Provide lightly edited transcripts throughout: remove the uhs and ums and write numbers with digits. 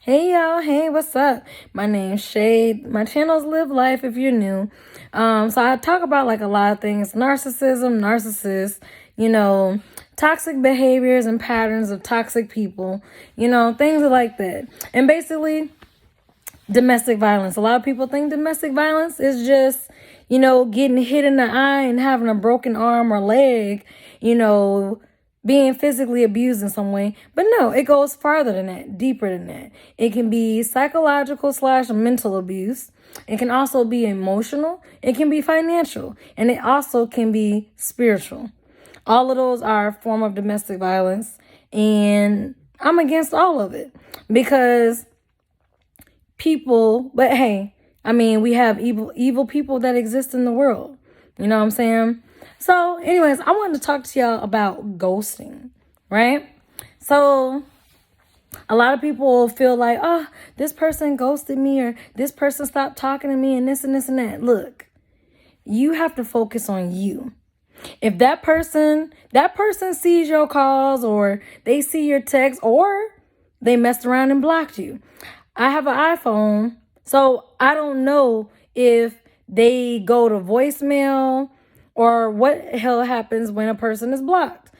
Hey y'all, hey, what's up? My name's Shade. My channel's Live Life if you're new. So I talk about like a lot of things: narcissism, narcissists, toxic behaviors and patterns of toxic people, things like that. And basically, domestic violence. A lot of people think domestic violence is just, getting hit in the eye and having a broken arm or leg, being physically abused in some way. But no, it goes farther than that, deeper than that. It can be psychological / mental abuse. It can also be emotional. It can be financial. And it also can be spiritual. All of those are a form of domestic violence. And I'm against all of it because people, but hey, we have evil people that exist in the world. You know what I'm saying? So, anyways, I wanted to talk to y'all about ghosting, right? So, a lot of people feel like, oh, this person ghosted me or this person stopped talking to me and this and this and that. Look, you have to focus on you. If that person sees your calls or they see your texts or they messed around and blocked you. I have an iPhone, so I don't know if they go to voicemail or what hell happens when a person is blocked.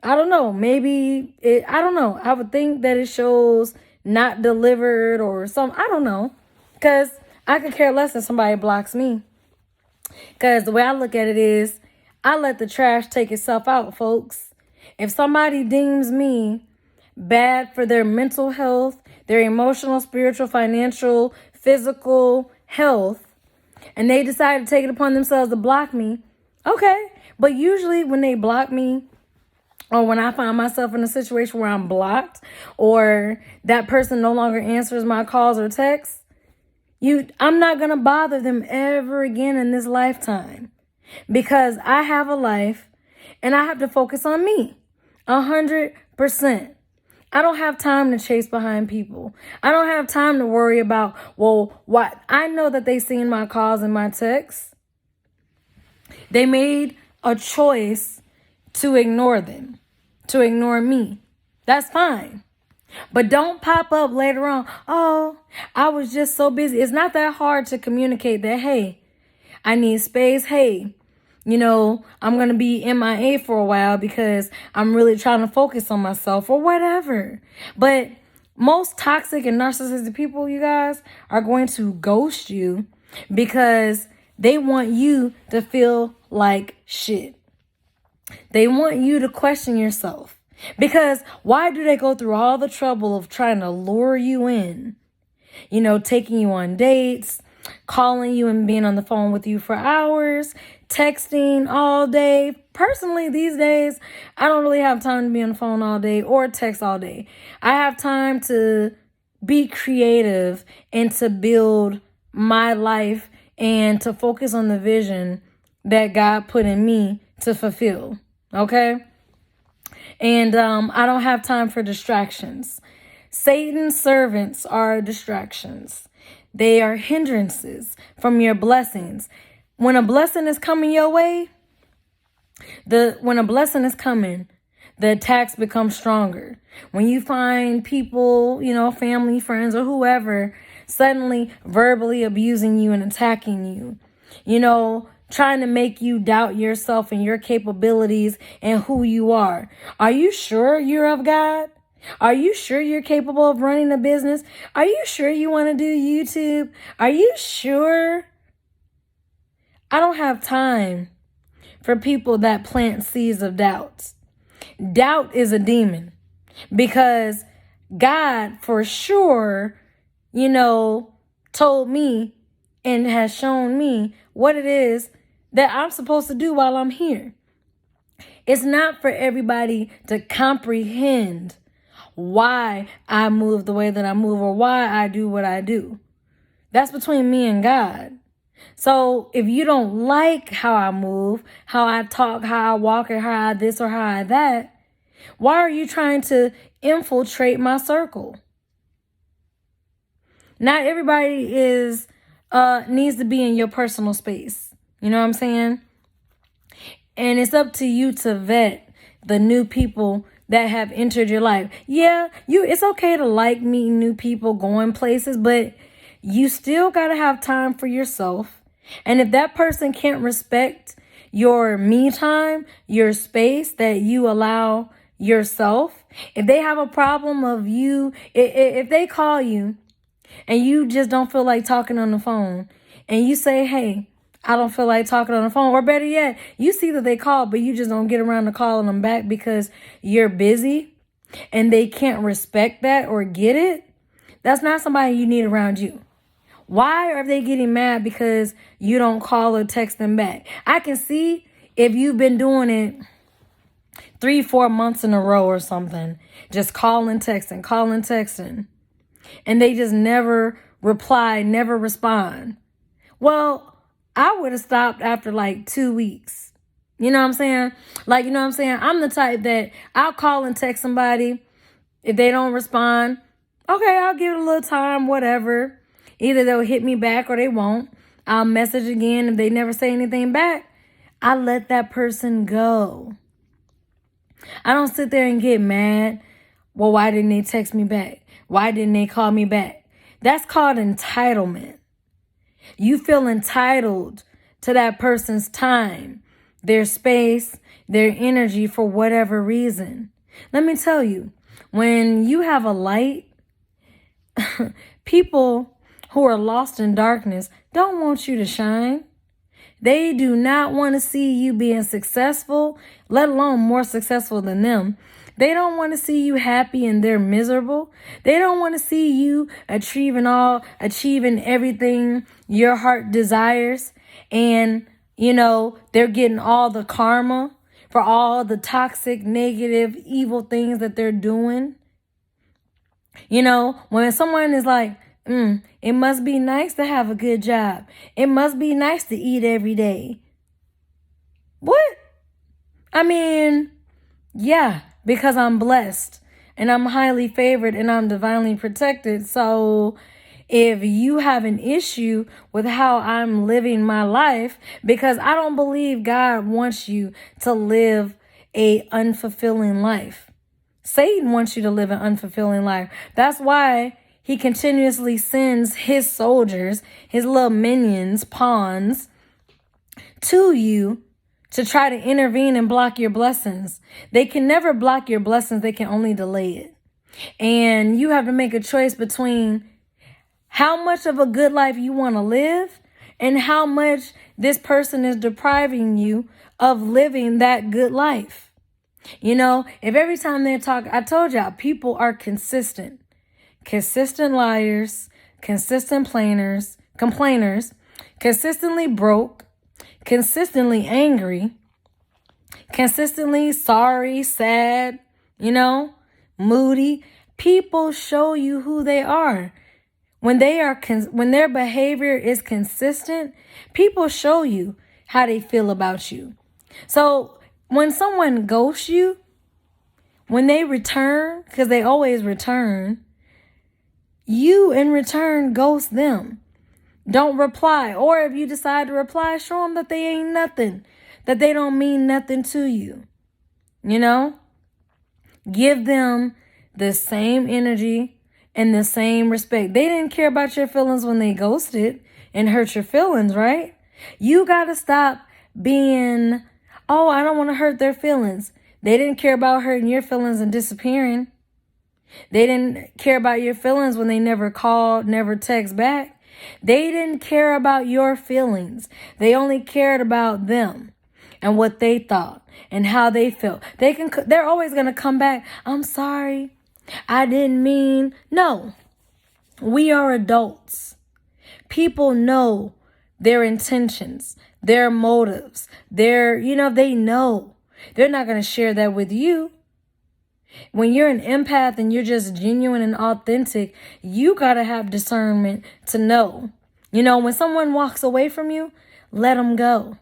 I don't know. I don't know. I would think that it shows not delivered or something. I don't know. Because I could care less if somebody blocks me. Because the way I look at it is, I let the trash take itself out, folks. If somebody deems me bad for their mental health, their emotional, spiritual, financial, physical health, and they decide to take it upon themselves to block me, okay. But usually when they block me, or when I find myself in a situation where I'm blocked, or that person no longer answers my calls or texts, I'm not going to bother them ever again in this lifetime. Because I have a life and I have to focus on me 100%. I don't have time to chase behind people. I don't have time to worry about, what? I know that they seen my calls and my texts. They made a choice to ignore them, to ignore me. That's fine. But don't pop up later on. Oh, I was just so busy. It's not that hard to communicate that, hey, I need space. Hey, I'm going to be MIA for a while because I'm really trying to focus on myself or whatever. But most toxic and narcissistic people, you guys, are going to ghost you because they want you to feel like shit. They want you to question yourself. Because why do they go through all the trouble of trying to lure you in? Taking you on dates, calling you and being on the phone with you for hours, texting all day. Personally, these days, I don't really have time to be on the phone all day or text all day. I have time to be creative and to build my life and to focus on the vision that God put in me to fulfill. Okay? And I don't have time for distractions. Satan's servants are distractions. They are hindrances from your blessings. When a blessing is coming your way, the attacks become stronger. When you find people, family, friends, or whoever, suddenly verbally abusing you and attacking you, trying to make you doubt yourself and your capabilities and who you are. Are you sure you're of God? Are you sure you're capable of running a business? Are you sure you want to do YouTube? Are you sure? I don't have time for people that plant seeds of doubt. Doubt is a demon because God for sure, told me and has shown me what it is that I'm supposed to do while I'm here. It's not for everybody to comprehend why I move the way that I move or why I do what I do. That's between me and God. So if you don't like how I move, how I talk, how I walk, or how I this or how I that, why are you trying to infiltrate my circle? Not everybody needs to be in your personal space. You know what I'm saying? And it's up to you to vet the new people that have entered your life. Yeah, it's okay to like meeting new people, going places, but you still got to have time for yourself. And if that person can't respect your me time, your space that you allow yourself, if they have a problem of you, if they call you and you just don't feel like talking on the phone and you say, hey, I don't feel like talking on the phone, or better yet, you see that they call, but you just don't get around to calling them back because you're busy and they can't respect that or get it, that's not somebody you need around you. Why are they getting mad because you don't call or text them back? I can see if you've been doing it 3-4 months in a row or something, just calling, texting, and they just never reply, never respond. Well, I would have stopped after like 2 weeks. You know what I'm saying? Like, you know what I'm saying? I'm the type that I'll call and text somebody. If they don't respond, okay, I'll give it a little time, whatever. Either they'll hit me back or they won't. I'll message again. If they never say anything back, I let that person go. I don't sit there and get mad. Well, why didn't they text me back? Why didn't they call me back? That's called entitlement. You feel entitled to that person's time, their space, their energy for whatever reason. Let me tell you, when you have a light, people who are lost in darkness don't want you to shine. They do not want to see you being successful, let alone more successful than them. They don't want to see you happy and they're miserable. They don't want to see you achieving everything your heart desires. And, they're getting all the karma for all the toxic, negative, evil things that they're doing. When someone is like, it must be nice to have a good job. It must be nice to eat every day. What? I mean, yeah, because I'm blessed and I'm highly favored and I'm divinely protected. So if you have an issue with how I'm living my life, because I don't believe God wants you to live a unfulfilling life. Satan wants you to live an unfulfilling life. That's why he continuously sends his soldiers, his little minions, pawns, to you to try to intervene and block your blessings. They can never block your blessings. They can only delay it. And you have to make a choice between how much of a good life you want to live and how much this person is depriving you of living that good life. If every time they talk, I told y'all, people are consistent liars, consistent complainers, consistently broke, consistently angry, consistently sorry, sad, moody. People show you who they are. When their behavior is consistent, people show you how they feel about you. So when someone ghosts you, when they return, because they always return, you in return ghost them. Don't reply. Or if you decide to reply, show them that they ain't nothing, that they don't mean nothing to you. Give them the same energy and the same respect. They didn't care about your feelings when they ghosted and hurt your feelings, right? You got to stop being, I don't want to hurt their feelings. They didn't care about hurting your feelings and disappearing. They didn't care about your feelings when they never called, never text back. They didn't care about your feelings. They only cared about them and what they thought and how they felt. They're always going to come back. I'm sorry. I didn't mean. No, we are adults. People know their intentions, their motives, they know. They're not going to share that with you. When you're an empath and you're just genuine and authentic, you got to have discernment to know. When someone walks away from you, let them go.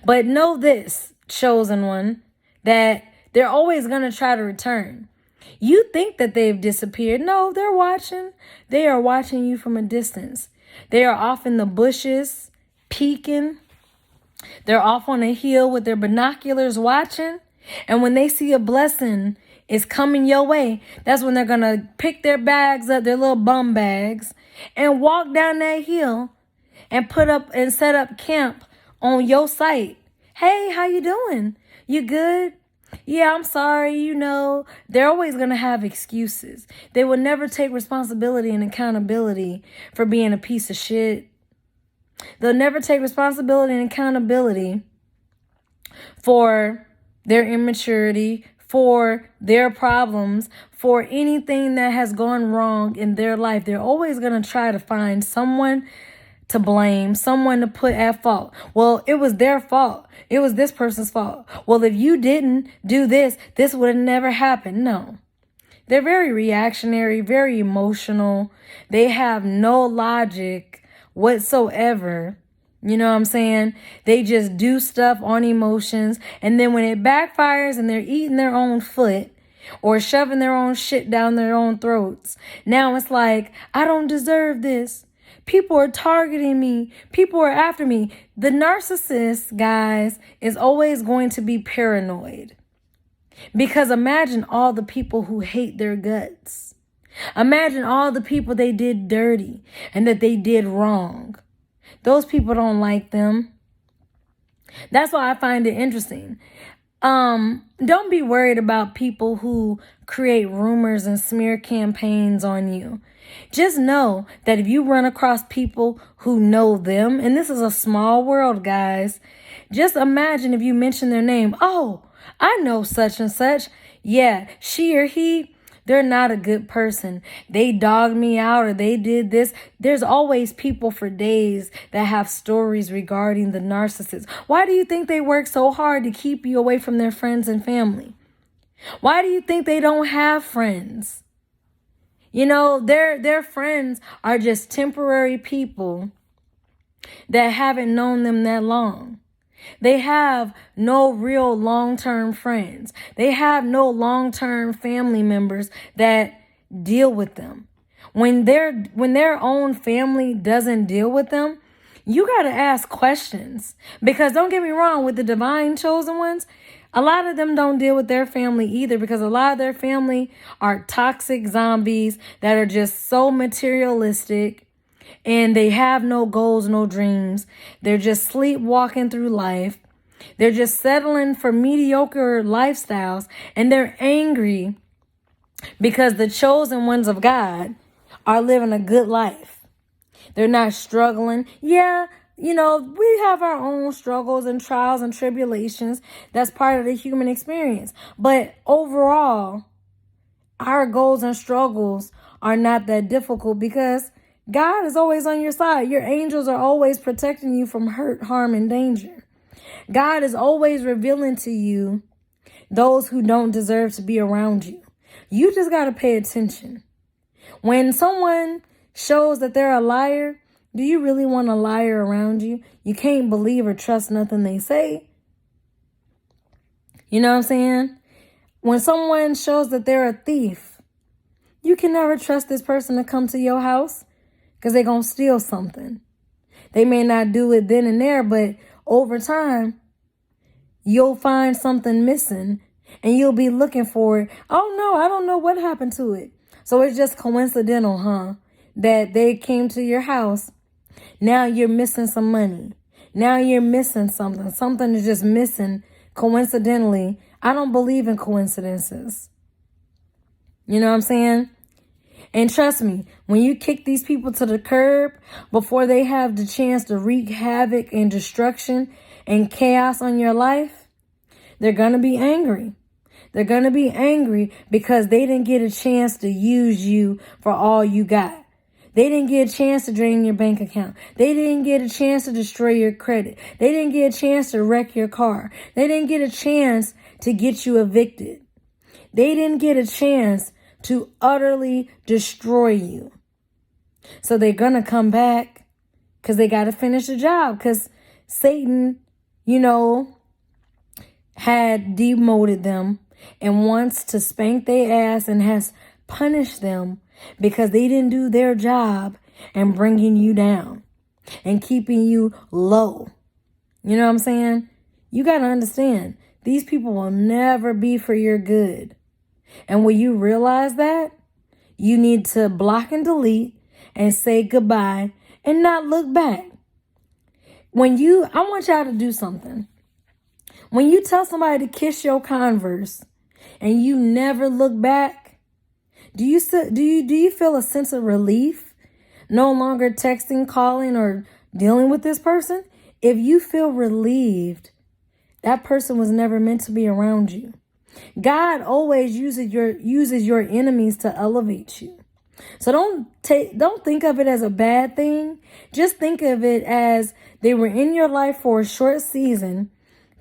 But know this, chosen one, that they're always going to try to return. You think that they've disappeared. No, they're watching. They are watching you from a distance. They are off in the bushes, peeking. They're off on a hill with their binoculars watching. And when they see a blessing is coming your way, that's when they're going to pick their bags up, their little bum bags, and walk down that hill and put up and set up camp on your site. Hey, how you doing? You good? Yeah, I'm sorry. They're always going to have excuses. They will never take responsibility and accountability for being a piece of shit. They'll never take responsibility and accountability for their immaturity, for their problems, for anything that has gone wrong in their life. They're always going to try to find someone to blame, someone to put at fault. Well, it was their fault. It was this person's fault. Well, if you didn't do this, this would have never happened. No. They're very reactionary, very emotional. They have no logic whatsoever. You know what I'm saying? They just do stuff on emotions. And then when it backfires and they're eating their own foot or shoving their own shit down their own throats, now it's like, I don't deserve this. People are targeting me. People are after me. The narcissist, guys, is always going to be paranoid. Because imagine all the people who hate their guts. Imagine all the people they did dirty and that they did wrong. Those people don't like them. That's why I find it interesting. Don't be worried about people who create rumors and smear campaigns on you. Just know that if you run across people who know them, and this is a small world, guys, just imagine if you mention their name. Oh, I know such and such. Yeah, she or he, they're not a good person. They dogged me out or they did this. There's always people for days that have stories regarding the narcissist. Why do you think they work so hard to keep you away from their friends and family? Why do you think they don't have friends? Their friends are just temporary people that haven't known them that long. They have no real long-term friends. They have no long-term family members that deal with them. When their own family doesn't deal with them, you got to ask questions. Because don't get me wrong, with the divine chosen ones, a lot of them don't deal with their family either, because a lot of their family are toxic zombies that are just so materialistic and they have no goals, no dreams. They're just sleepwalking through life. They're just settling for mediocre lifestyles, and they're angry because the chosen ones of God are living a good life. They're not struggling. Yeah, we have our own struggles and trials and tribulations. That's part of the human experience. But overall, our goals and struggles are not that difficult because God is always on your side. Your angels are always protecting you from hurt, harm, and danger. God is always revealing to you those who don't deserve to be around you. You just got to pay attention. When someone shows that they're a liar, do you really want a liar around you? You can't believe or trust nothing they say. You know what I'm saying? When someone shows that they're a thief, you can never trust this person to come to your house because they're going to steal something. They may not do it then and there, but over time, you'll find something missing and you'll be looking for it. Oh, no, I don't know what happened to it. So it's just coincidental, huh? That they came to your house. Now you're missing some money. Now you're missing something. Something is just missing coincidentally. I don't believe in coincidences. You know what I'm saying? And trust me, when you kick these people to the curb before they have the chance to wreak havoc and destruction and chaos on your life, they're going to be angry. They're going to be angry because they didn't get a chance to use you for all you got. They didn't get a chance to drain your bank account. They didn't get a chance to destroy your credit. They didn't get a chance to wreck your car. They didn't get a chance to get you evicted. They didn't get a chance to utterly destroy you. So they're going to come back because they got to finish the job, because Satan, had demoted them and wants to spank their ass and has punished them because they didn't do their job and bringing you down and keeping you low. You know what I'm saying? You got to understand, these people will never be for your good. And when you realize that, you need to block and delete and say goodbye and not look back. I want y'all to do something. When you tell somebody to kiss your Converse and you never look back, do you feel a sense of relief? No longer texting, calling, or dealing with this person? If you feel relieved, that person was never meant to be around you. God always uses your enemies to elevate you. So don't think of it as a bad thing. Just think of it as they were in your life for a short season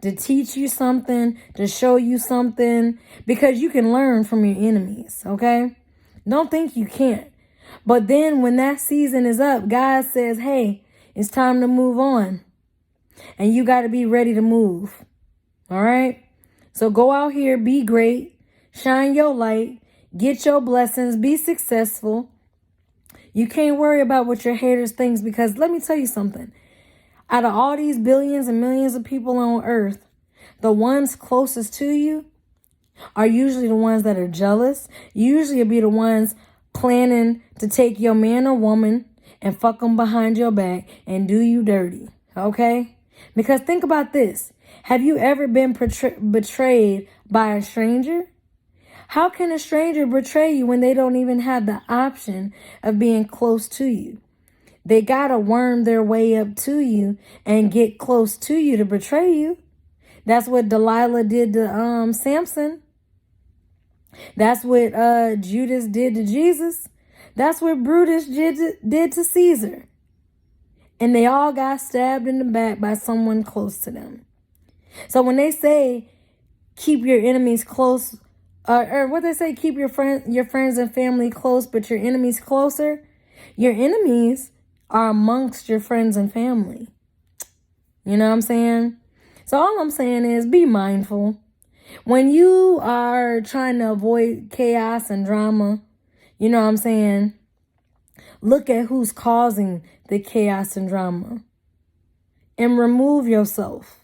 to teach you something, to show you something, because you can learn from your enemies, okay? Don't think you can't. But then when that season is up, God says, hey, it's time to move on. And you got to be ready to move. All right? So go out here, be great, shine your light, get your blessings, be successful. You can't worry about what your haters think, because let me tell you something. Out of all these billions and millions of people on earth, the ones closest to you are usually the ones that are jealous. Usually it'll be the ones planning to take your man or woman and fuck them behind your back and do you dirty. Okay? Because think about this. Have you ever been betrayed by a stranger? How can a stranger betray you when they don't even have the option of being close to you? They got to worm their way up to you and get close to you to betray you. That's what Delilah did to Samson. That's what Judas did to Jesus. That's what Brutus did to Caesar. And they all got stabbed in the back by someone close to them. So when they say keep your enemies close, or what they say, keep your friends and family close, but your enemies closer, your enemies are amongst your friends and family. You know what I'm saying? So all I'm saying is be mindful. When you are trying to avoid chaos and drama, you know what I'm saying? Look at who's causing the chaos and drama and remove yourself.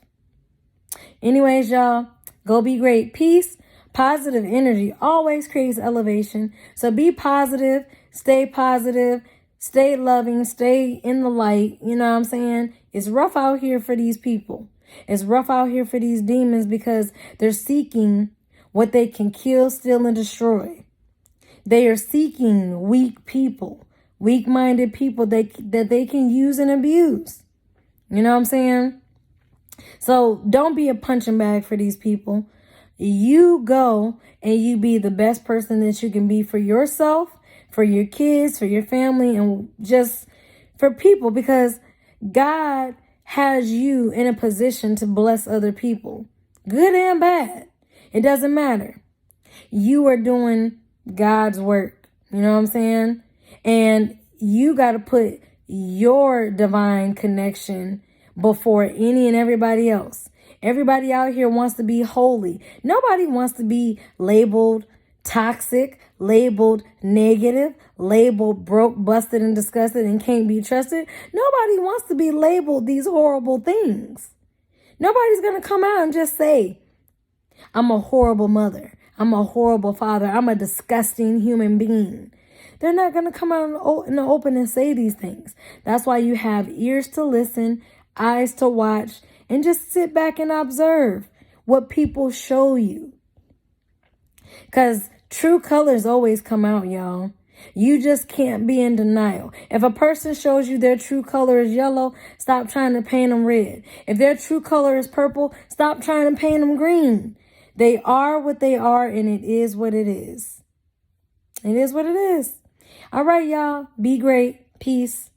Anyways, y'all, go be great. Peace, positive energy always creates elevation. So be positive, stay loving, stay in the light. You know what I'm saying? It's rough out here for these people. It's rough out here for these demons because they're seeking what they can kill, steal, and destroy. They are seeking weak people, weak-minded people that they can use and abuse. You know what I'm saying? So don't be a punching bag for these people. You go and you be the best person that you can be for yourself, for your kids, for your family, and just for people, because God has you in a position to bless other people, good and bad. It doesn't matter. You are doing God's work. You know what I'm saying? And you got to put your divine connection before any and everybody else. Everybody out here wants to be holy. Nobody wants to be labeled toxic, labeled negative, labeled broke, busted, and disgusted, and can't be trusted. Nobody wants to be labeled these horrible things. Nobody's going to come out and just say, I'm a horrible mother. I'm a horrible father. I'm a disgusting human being. They're not going to come out in the open and say these things. That's why you have ears to listen, eyes to watch, and just sit back and observe what people show you. Because true colors always come out, y'all. You just can't be in denial. If a person shows you their true color is yellow, stop trying to paint them red. If their true color is purple, stop trying to paint them green. They are what they are, and it is what it is. It is what it is. All right, y'all. Be great. Peace.